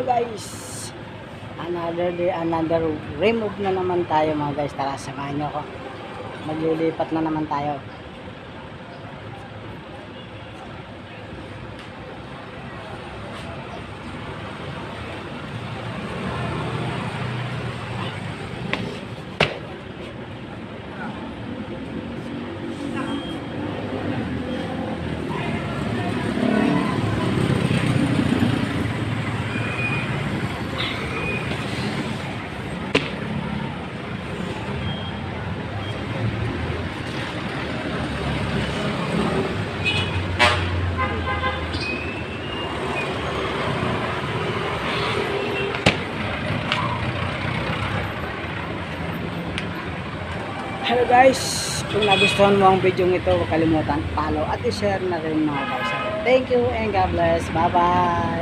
guys, another day, another remove na naman tayo mga guys. Tara, samahan nyo ako. Maglilipat na naman tayo. Hello guys, kung nagustuhan mo ang video ito, huwag kalimutan follow at i-share na rin mga guys. Thank you and God bless. Bye bye.